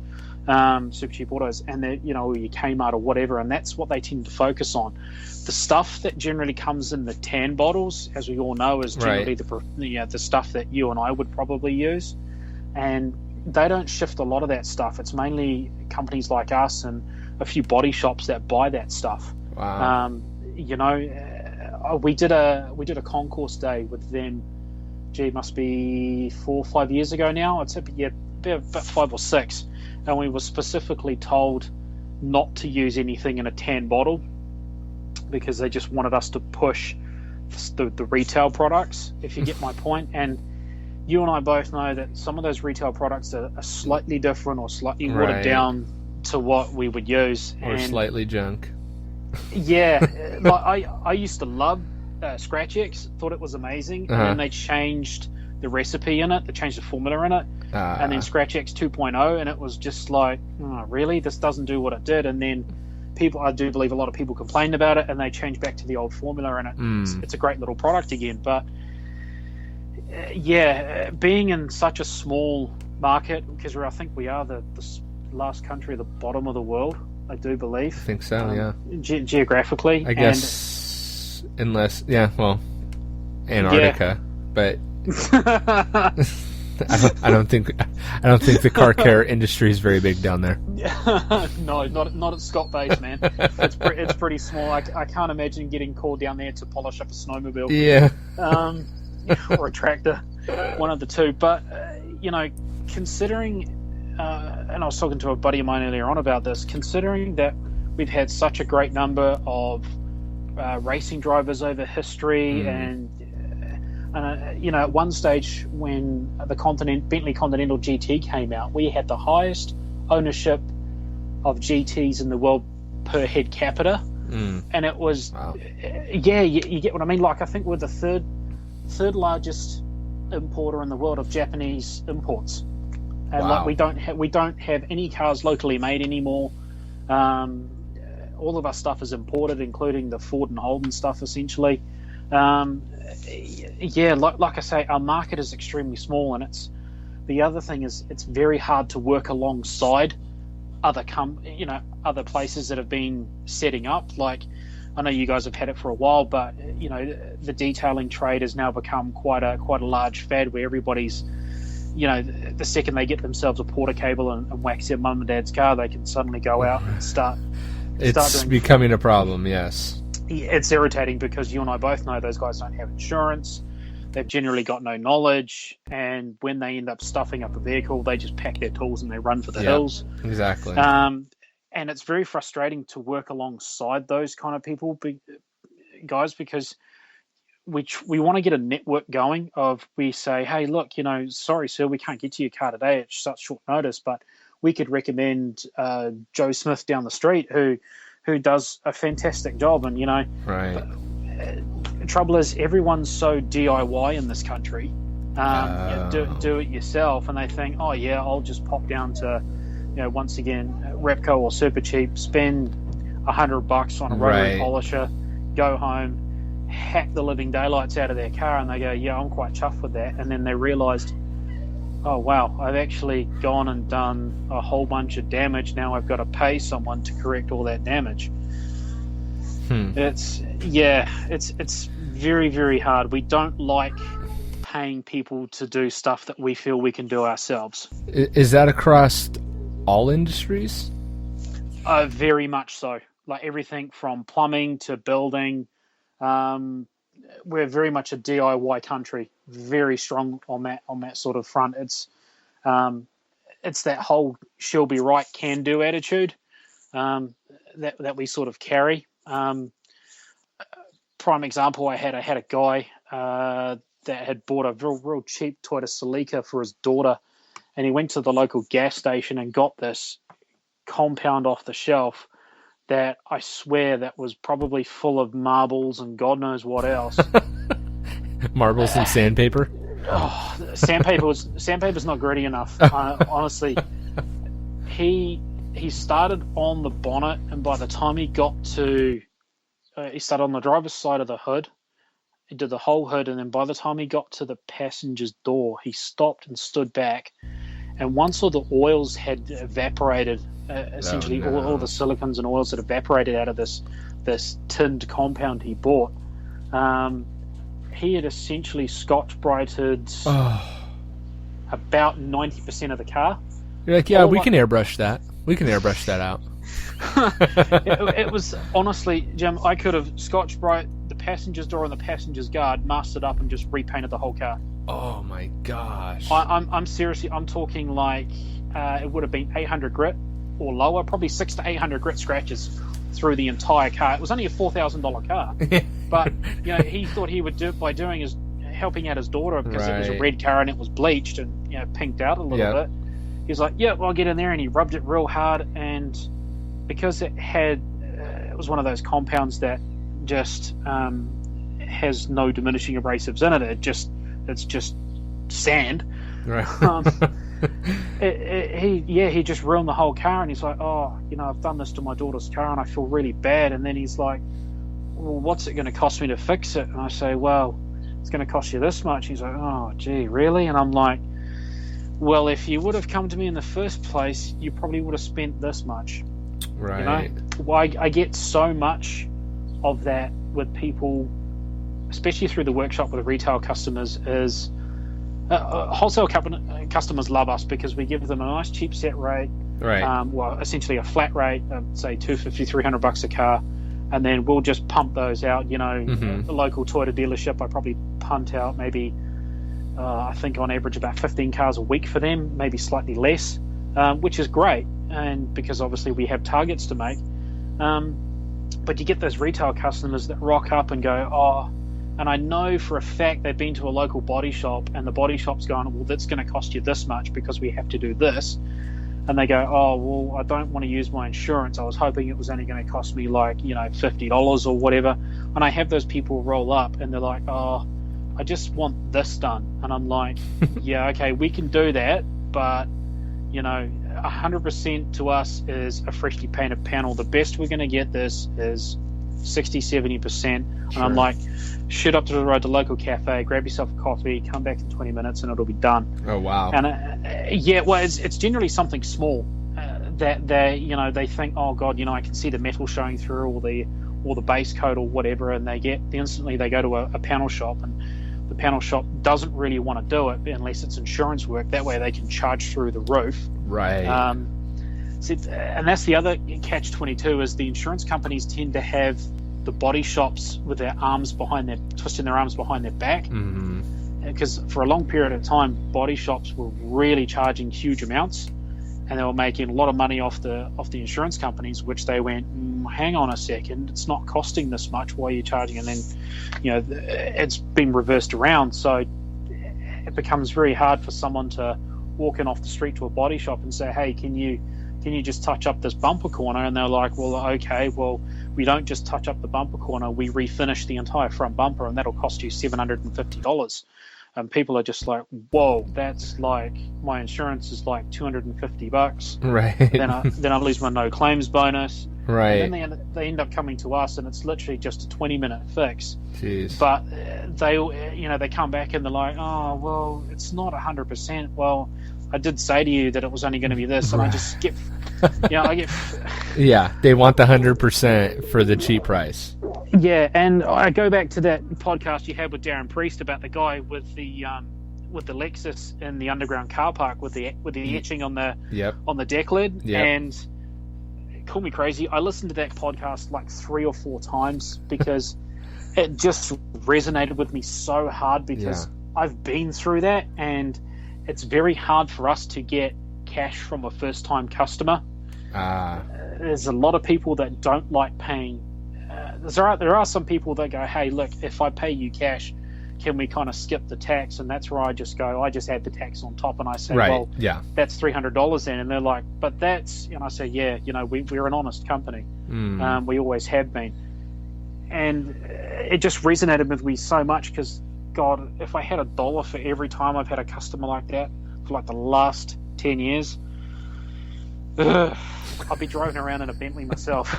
Super Cheap Autos, and or your Kmart or whatever. And that's what they tend to focus on. The stuff that generally comes in the tan bottles, as we all know, is generally the stuff that you and I would probably use, and they don't shift a lot of that stuff. It's mainly companies like us and a few body shops that buy that stuff. Wow. We did a concourse day with them. Gee, must be 4 or 5 years ago now. It's about 5 or 6, and we were specifically told not to use anything in a tan bottle because they just wanted us to push the retail products, if you get my point. And you and I both know that some of those retail products are slightly different or slightly watered down to what we would use. Or slightly junk. Yeah. Like I used to love Scratch X, thought it was amazing, and then they changed the recipe in it, they changed the formula in it, and then Scratch X 2.0, and it was just like, oh, really? This doesn't do what it did. And then I do believe a lot of people complained about it, and they changed back to the old formula, and it's a great little product again. But being in such a small market, because I think we are the last country at the bottom of the world, I do believe. I think so, yeah. Geographically, I guess, unless Antarctica, but I don't think the car care industry is very big down there. No, not at Scott Base, man. It's pretty small. I can't imagine getting called down there to polish up a snowmobile. Yeah. Or a tractor, one of the two. But considering, and I was talking to a buddy of mine earlier on about this, considering that we've had such a great number of racing drivers over history, and at one stage when the Bentley Continental GT came out, we had the highest ownership of GTs in the world per head capita, and it was, you get what I mean. Like, I think we're the third largest importer in the world of Japanese imports, and like we don't have any cars locally made anymore. All of our stuff is imported, including the Ford and Holden stuff, essentially. Like I say, our market is extremely small, and the other thing is it's very hard to work alongside other places that have been setting up. Like, I know you guys have had it for a while, but the detailing trade has now become quite a large fad, where everybody's, the second they get themselves a porter cable and wax their mum and dad's car, they can suddenly go out and start. It's becoming a problem, yes. It's irritating because you and I both know those guys don't have insurance. They've generally got no knowledge, and when they end up stuffing up a vehicle, they just pack their tools and they run for the hills. Exactly. And it's very frustrating to work alongside those kind of people, guys, because we want to get a network going of, we say, hey, look, sorry, sir, we can't get to your car today. It's such short notice, but we could recommend Joe Smith down the street who does a fantastic job. And, right. The trouble is everyone's so DIY in this country. Do it yourself, and they think, oh yeah, I'll just pop down to, once again, Repco or Super Cheap, spend $100 on a rotary polisher, go home, hack the living daylights out of their car, and they go, yeah, I'm quite chuffed with that. And then they realised, oh wow, I've actually gone and done a whole bunch of damage. Now I've got to pay someone to correct all that damage. It's very, very hard. We don't like paying people to do stuff that we feel we can do ourselves. Is that across all industries? Very much so. Like everything from plumbing to building. We're very much a DIY country. Very strong on that sort of front. It's that whole she'll be right, can do attitude that we sort of carry. Prime example, I had a guy that had bought a real cheap Toyota Celica for his daughter, and he went to the local gas station and got this compound off the shelf that I swear that was probably full of marbles and God knows what else. Marbles and sandpaper? Sandpaper's not gritty enough. Honestly, he started on the bonnet, and by the time he got to, he started on the driver's side of the hood. He did the whole hood, and then by the time he got to the passenger's door, he stopped and stood back. And once all the oils had evaporated, essentially all the silicons and oils had evaporated out of this tinned compound he bought, he had essentially Scotch-Brighted about 90% of the car. You're like, yeah, we can airbrush that. We can airbrush that out. it was, honestly, Jim, I could have Scotch-Brite the passenger's door and the passenger's guard, masked up, and just repainted the whole car. Oh my gosh. I'm seriously, I'm talking like it would have been 800 grit or lower, probably 600 to 800 grit scratches through the entire car. It was only a $4,000 car, but he thought he would do it by doing is helping out his daughter because it was a red car and it was bleached and pinked out a little bit. He was like, yeah, well, I'll get in there, and he rubbed it real hard, and because it was one of those compounds that just has no diminishing abrasives in it. It's just sand. Right. He just ruined the whole car, and he's like, oh, I've done this to my daughter's car, and I feel really bad. And then he's like, well, what's it going to cost me to fix it? And I say, well, it's going to cost you this much. He's like, oh, gee, really? And I'm like, well, if you would have come to me in the first place, you probably would have spent this much. Right. I get so much of that with people, especially through the workshop with the retail customers, is wholesale customers love us because we give them a nice cheap set rate, right? Well, essentially a flat rate, say $250, $300 a car, and then we'll just pump those out. The local Toyota dealership, I probably punt out maybe, I think on average about 15 cars a week for them, maybe slightly less, which is great, and because obviously we have targets to make. But you get those retail customers that rock up and go, oh. And I know for a fact they've been to a local body shop, and the body shop's going, well, that's going to cost you this much because we have to do this. And they go, oh, well, I don't want to use my insurance. I was hoping it was only going to cost me like, $50 or whatever. And I have those people roll up and they're like, oh, I just want this done. And I'm like, yeah, okay, we can do that. But, 100% to us is a freshly painted panel. The best we're going to get this is 60-70%. And I'm like, shoot up to the road to the local cafe, grab yourself a coffee, come back in 20 minutes, and it'll be done. Oh wow! And it's generally something small that they think, oh god, I can see the metal showing through, or the base coat or whatever, and instantly they go to a panel shop, and the panel shop doesn't really want to do it unless it's insurance work. That way they can charge through the roof. Right. And that's the other catch-22 is the insurance companies tend to have the body shops with twisting their arms behind their back, because for a long period of time body shops were really charging huge amounts, and they were making a lot of money off the insurance companies, which they went, hang on a second, it's not costing this much, why are you charging? And then it's been reversed around, so it becomes very hard for someone to walk in off the street to a body shop and say, hey, can you just touch up this bumper corner? And they're like, well, okay, well, we don't just touch up the bumper corner, we refinish the entire front bumper, and that'll cost you $750. And people are just like, whoa, that's like, my insurance is like $250. Right. Then I lose my no claims bonus. Right. And then they end up coming to us, and it's literally just a 20-minute fix. Jeez. But they come back and they're like, oh, well, it's not 100%. Well, I did say to you that it was only going to be this, and I just get, Yeah, they want the 100% for the cheap price. Yeah, and I go back to that podcast you had with Darren Priest about the guy with the Lexus in the underground car park with the etching on the deck lid. Yep. And call me crazy, I listened to that podcast like 3 or 4 times because it just resonated with me so hard, because I've been through that, and it's very hard for us to get cash from a first-time customer. There's a lot of people that don't like paying. There are some people that go, hey, look, if I pay you cash, can we kind of skip the tax? And that's where I just go, I just add the tax on top, and I say, well, that's $300 then. And they're like, but that's, and I say, yeah, we're an honest company. We always have been. And it just resonated with me so much, because God, if I had $1 for every time I've had a customer like that for like the last 10 years, I'd be driving around in a Bentley myself.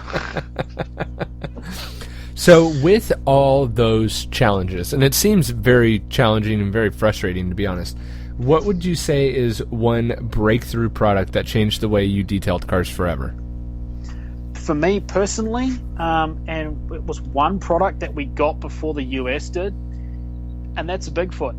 So with all those challenges, and it seems very challenging and very frustrating, to be honest, what would you say is one breakthrough product that changed the way you detailed cars forever? For me personally, and it was one product that we got before the US did, and that's a Bigfoot.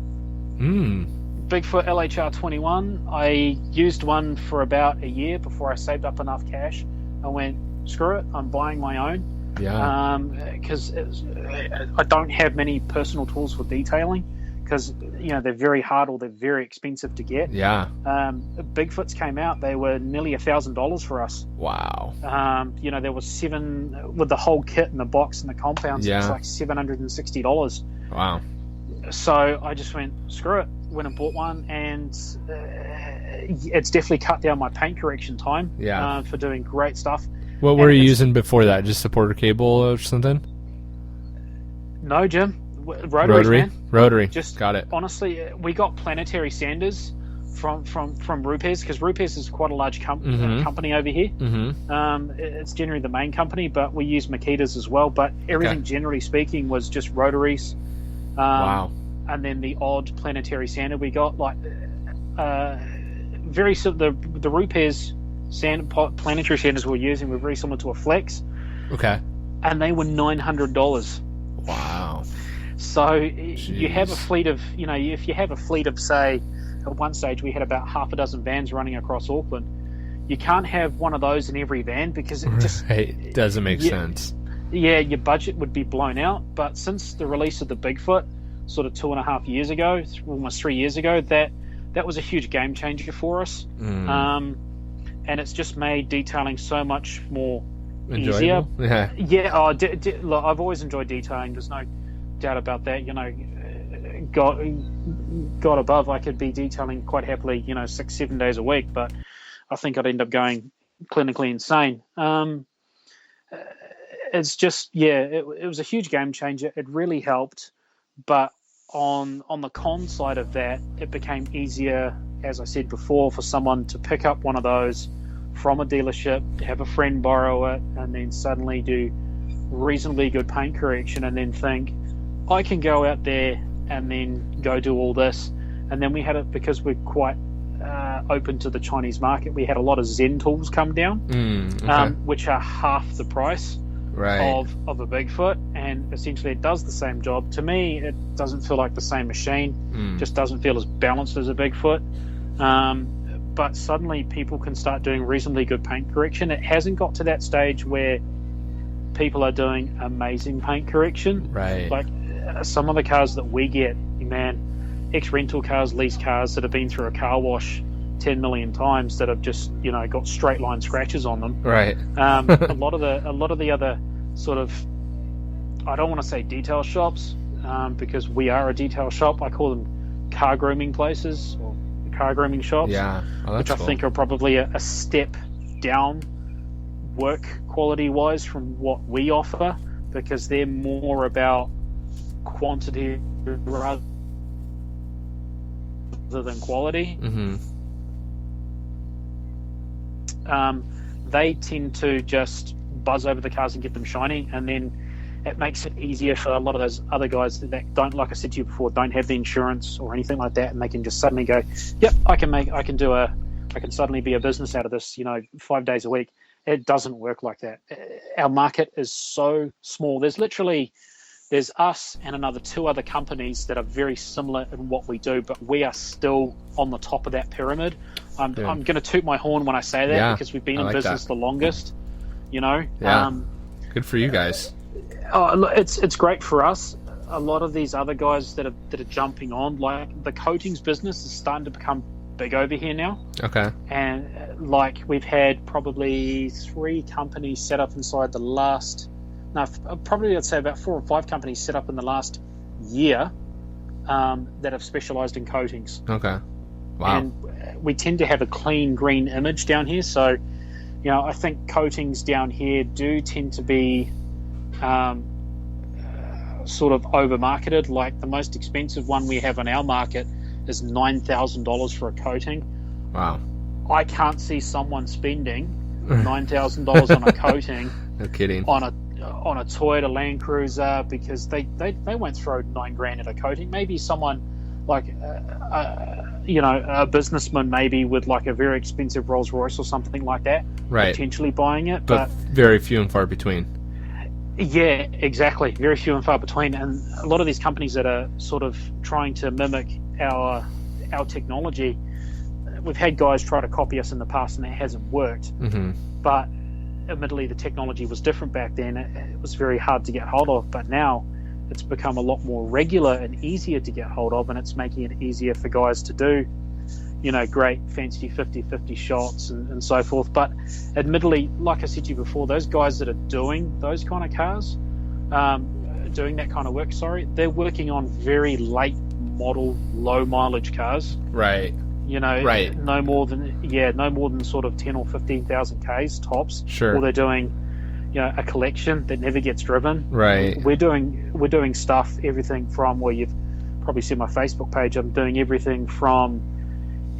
Bigfoot LHR 21. I used one for about a year before I saved up enough cash. I went, screw it, I'm buying my own. Yeah. Because I don't have many personal tools for detailing, because they're very hard or they're very expensive to get. Yeah. Bigfoots came out, they were nearly $1,000 for us. Wow. There was 7 with the whole kit and the box and the compounds. It was like $760. Wow. So I just went, screw it, went and bought one, and it's definitely cut down my paint correction time for doing great stuff. What were you using before that? Just supporter cable or something? No, Jim. Rotary, man. Rotary. Just got it. Honestly, we got planetary sanders from Rupes, because Rupes is quite a large company over here. Mm-hmm. It's generally the main company, but we use Makitas as well. But everything, generally speaking, was just rotaries. Wow. And then the odd planetary sander we got, like very similar. The Rupes planetary sanders we're using were very similar to a Flex. Okay. And they were $900. Wow. So you have a fleet of, if you have a fleet of, say, at one stage we had about half a dozen vans running across Auckland. You can't have one of those in every van because it just doesn't make sense. Yeah, your budget would be blown out. But since the release of the Bigfoot, sort of 2.5 years ago, almost 3 years ago, that was a huge game changer for us. And it's just made detailing so much more enjoyable. Easier. Yeah. Look, I've always enjoyed detailing. There's no doubt about that. God above, I could be detailing quite happily, 6-7 days a week, but I think I'd end up going clinically insane. It's just, it was a huge game changer. It really helped, but on the con side of that, it became easier, as I said before, for someone to pick up one of those from a dealership, have a friend borrow it, and then suddenly do reasonably good paint correction, and then think, I can go out there and then go do all this. And then we had it, because we're quite open to the Chinese market, we had a lot of Zen tools come down, which are half the price of a Bigfoot, and essentially it does the same job. To me, it doesn't feel like the same machine, just doesn't feel as balanced as a Bigfoot. But suddenly people can start doing reasonably good paint correction. It hasn't got to that stage where people are doing amazing paint correction. Right. Like some of the cars that we get, man, ex-rental cars, lease cars that have been through a car wash 10 million times that have just, got straight line scratches on them. Right. A lot of the other sort of, I don't want to say detail shops, because we are a detail shop. I call them car grooming places or car grooming shops. Yeah. Which I think are probably a step down work quality wise from what we offer, because they're more about quantity rather than quality. They tend to just buzz over the cars and get them shiny, and then it makes it easier for a lot of those other guys that don't, like I said to you before, don't have the insurance or anything like that, and they can just suddenly go, yep, I can suddenly be a business out of this, 5 days a week. It doesn't work like that. Our market is so small. There's us and another 2 other companies that are very similar in what we do, but we are still on the top of that pyramid. I'm going to toot my horn when I say that, because we've been in business the longest, Yeah. Good for you guys. It's great for us. A lot of these other guys that are jumping on, like the coatings business is starting to become big over here now. Okay. And we've had probably 3 companies set up inside the last, probably I'd say about 4 or 5 companies set up in the last year that have specialized in coatings. Okay. Wow. And we tend to have a clean green image down here, so I think coatings down here do tend to be sort of over marketed. Like the most expensive one we have on our market is $9,000 for a coating. Wow. I can't see someone spending $9,000 on a coating. No kidding. On a Toyota Land Cruiser, because they won't throw $9,000 at a coating. Maybe someone like a businessman, maybe with like a very expensive Rolls Royce or something like that, potentially buying it, but very few and far between. Yeah, exactly. Very few and far between. And a lot of these companies that are sort of trying to mimic our technology, we've had guys try to copy us in the past and it hasn't worked. But admittedly, the technology was different back then. It was very hard to get hold of, but now it's become a lot more regular and easier to get hold of, and it's making it easier for guys to do, great fancy 50-50 shots and so forth. But admittedly, like I said to you before, those guys that are doing those kind of cars, doing that kind of work, they're working on very late model, low mileage cars. Right. Right. No more than sort of 10 or 15,000 Ks tops. Sure. Or they're doing, a collection that never gets driven. Right. We're doing stuff, everything from, well, you've probably seen my Facebook page. I'm doing everything from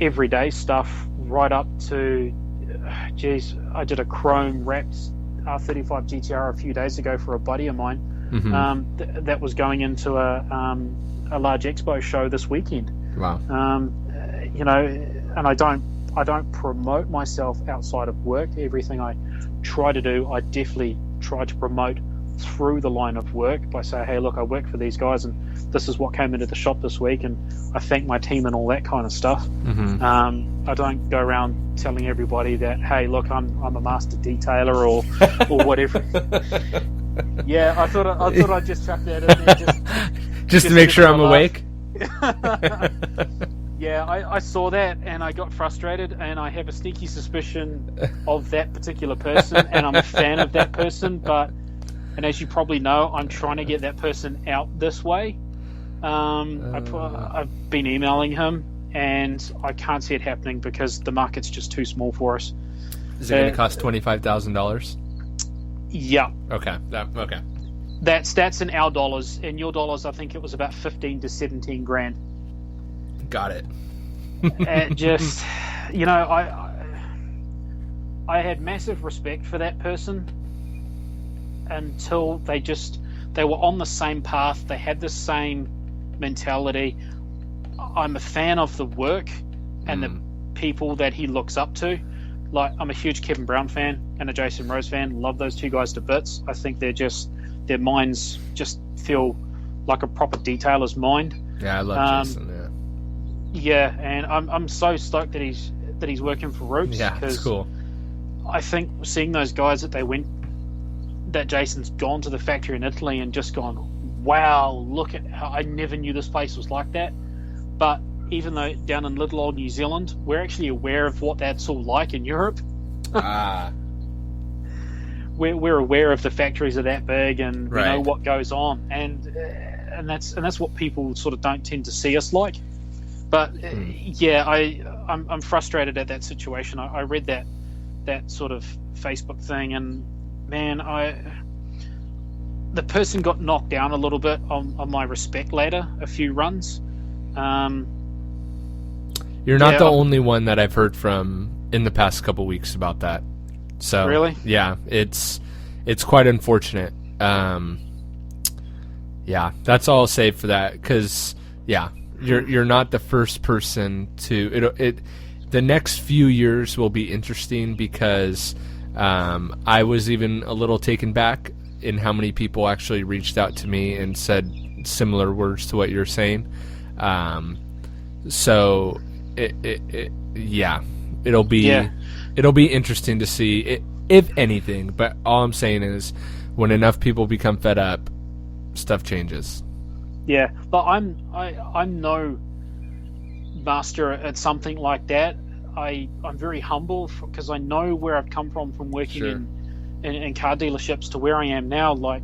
everyday stuff right up to, I did a chrome wrapped R35 GTR a few days ago for a buddy of mine. Mm-hmm. That was going into a large expo show this weekend. Wow. And I don't promote myself outside of work. Everything I try to do, I definitely try to promote through the line of work by saying, hey, look, I work for these guys and this is what came into the shop this week, and I thank my team and all that kind of stuff. Mm-hmm. I don't go around telling everybody that, hey, look, I'm a master detailer or whatever. Yeah, I thought I'd just chuck that in there just to make sure I'm awake. Yeah, I saw that and I got frustrated, and I have a sneaky suspicion of that particular person, and I'm a fan of that person, and as you probably know, I'm trying to get that person out this way. I've been emailing him, and I can't see it happening because the market's just too small for us. Is it going to cost $25,000? Yeah. Okay. Okay. That's in our dollars. In your dollars, I think it was about 15 to 17 grand. Got it. And just, I had massive respect for that person until they were on the same path. They had the same mentality. I'm a fan of the work and the people that he looks up to. Like, I'm a huge Kevin Brown fan and a Jason Rose fan. Love those two guys to bits. I think their minds just feel like a proper detailer's mind. Yeah, I love Jason. Yeah, and I'm so stoked that he's working for Roots. Yeah, that's cool. I think seeing those guys that Jason's gone to the factory in Italy and just gone, wow, look at how I never knew this place was like that. But even though down in little old New Zealand, we're actually aware of what that's all like in Europe. We're aware of the factories are that big, and we know what goes on, and that's what people sort of don't tend to see us like. But I'm frustrated at that situation. I read that sort of Facebook thing, and man, the person got knocked down a little bit on my respect ladder a few runs. You're not the only one that I've heard from in the past couple weeks about that. So really, yeah, it's quite unfortunate. Yeah, that's all I'll say for that. Because you're not the first person to the next few years will be interesting because I was even a little taken back in how many people actually reached out to me and said similar words to what you're saying. So it'll be interesting to see it, if anything. But all I'm saying is, when enough people become fed up, stuff changes. Yeah, but I'm no master at something like that. I'm very humble because I know where I've come from working in car dealerships to where I am now. Like,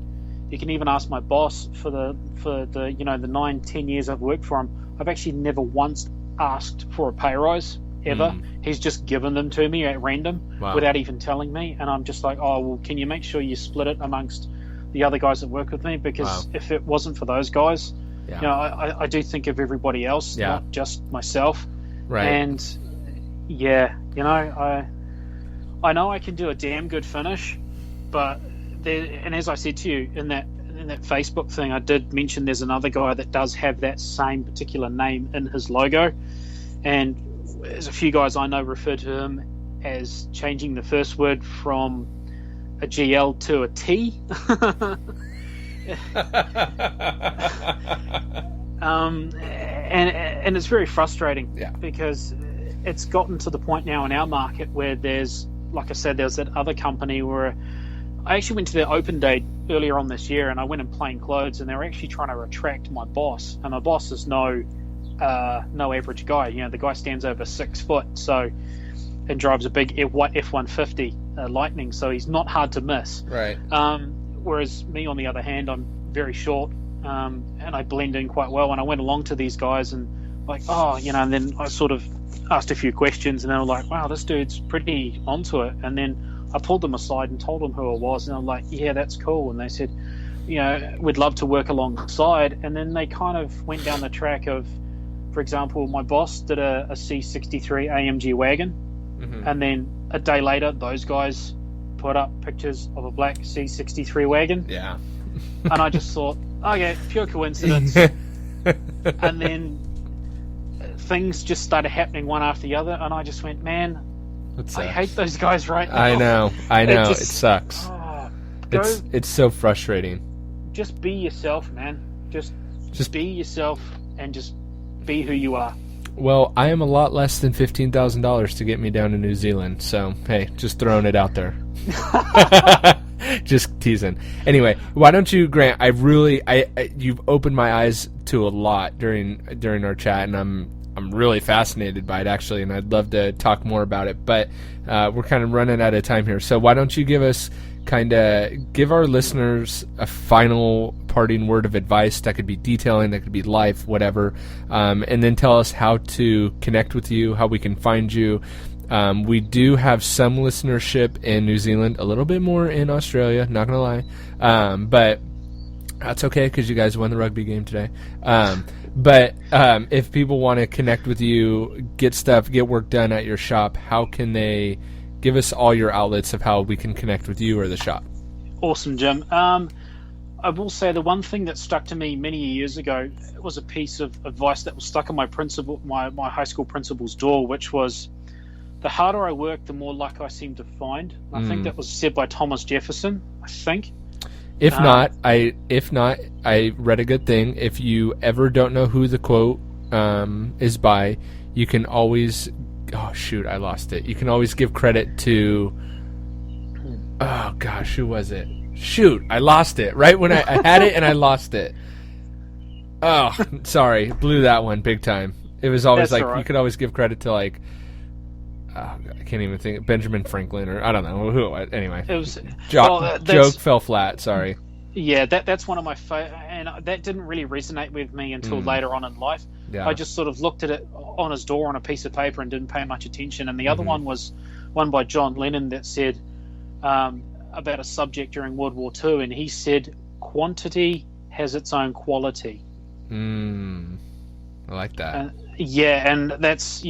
you can even ask my boss for the 9-10 years I've worked for him. I've actually never once asked for a pay rise ever. He's just given them to me at random without even telling me, and I'm just like, oh well, can you make sure you split it amongst the other guys that work with me? Because if it wasn't for those guys, I do think of everybody else, not just myself. Right. And I know I can do a damn good finish, but and as I said to you in that Facebook thing, I did mention there's another guy that does have that same particular name in his logo, and there's a few guys I know refer to him as changing the first word from a GL to a T. And it's very frustrating because it's gotten to the point now in our market where there's, like I said, there's that other company where I actually went to their open day earlier on this year, and I went in plain clothes, and they were actually trying to retract my boss, and my boss is no average guy. The guy stands over 6 foot, and drives a big F-150 Lightning, so he's not hard to miss. Right. Whereas me, on the other hand, I'm very short, and I blend in quite well. And I went along to these guys and like, and then I sort of asked a few questions, and they were like, wow, this dude's pretty onto it. And then I pulled them aside and told them who I was, and I'm like, yeah, that's cool. And they said, we'd love to work alongside. And then they kind of went down the track of, for example, my boss did a C63 AMG wagon, and then a day later, those guys put up pictures of a black C63 wagon. Yeah. And I just thought, okay, pure coincidence. And then things just started happening one after the other, and I just went, man, I hate those guys right now. I know. It sucks. It's so frustrating. Just be yourself, man. Just be yourself and just be who you are. Well, I am a lot less than $15,000 to get me down to New Zealand, so hey, just throwing it out there. Just teasing. Anyway, why don't you, Grant? You've opened my eyes to a lot during our chat, and I'm really fascinated by it actually, and I'd love to talk more about it. But we're kind of running out of time here, so why don't you give our listeners a final parting word of advice? That could be detailing, that could be life, whatever, and then tell us how to connect with you, how we can find you. We do have some listenership in New Zealand, a little bit more in Australia, not gonna lie, but that's okay because you guys won the rugby game today. But if people want to connect with you, get work done at your shop, how can they? Give us all your outlets of how we can connect with you or the shop. Awesome, Jim. I will say the one thing that stuck to me many years ago was a piece of advice that was stuck on my high school principal's door, which was, the harder I work, the more luck I seem to find. I think that was said by Thomas Jefferson, I think. If not, I read a good thing. If you ever don't know who the quote is by, you can always... Oh, shoot, I lost it. You can always give credit to... Oh, gosh, who was it? Shoot, I lost it. Right when I had it and I lost it. Oh, sorry. Blew that one big time. It was always That's all right. You could always give credit to, I can't even think. Benjamin Franklin or I don't know who. Anyway. It was... joke fell flat, sorry. Yeah, that's one of my favorite, and that didn't really resonate with me until later on in life. Yeah. I just sort of looked at it on his door on a piece of paper and didn't pay much attention. And the other one was one by John Lennon that said about a subject during World War II, and he said, "Quantity has its own quality." I like that. And that's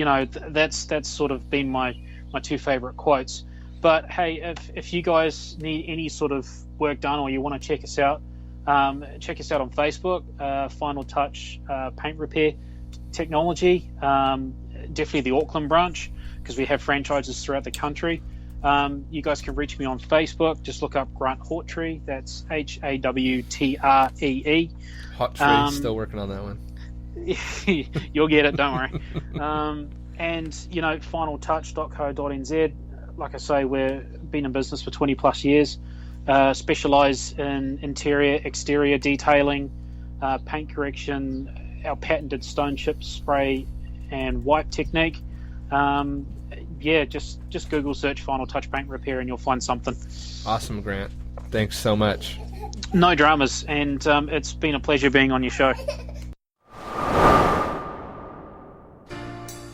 sort of been my two favorite quotes. But hey, if you guys need any sort of work done or you want to check us out on Facebook, Final Touch Paint Repair Technology, definitely the Auckland branch, because we have franchises throughout the country. You guys can reach me on Facebook. Just look up Grant Hawtree. That's Hawtree. Hawtree, still working on that one. You'll get it, don't worry. And finaltouch.co.nz. Like I say, we've been in business for 20 plus years. Specialise in interior, exterior detailing, paint correction, our patented stone chip spray and wipe technique. Just Google search Final Touch Paint Repair and you'll find something. Awesome, Grant. Thanks so much. No dramas, and it's been a pleasure being on your show.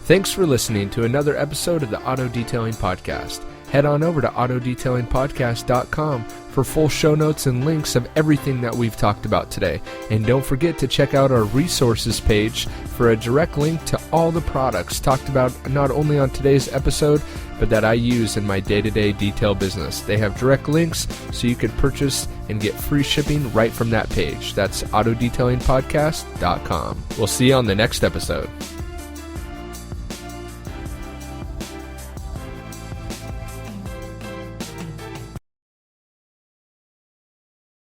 Thanks for listening to another episode of the Auto Detailing Podcast. Head on over to autodetailingpodcast.com for full show notes and links of everything that we've talked about today. And don't forget to check out our resources page for a direct link to all the products talked about not only on today's episode, but that I use in my day-to-day detail business. They have direct links so you can purchase and get free shipping right from that page. That's autodetailingpodcast.com. We'll see you on the next episode.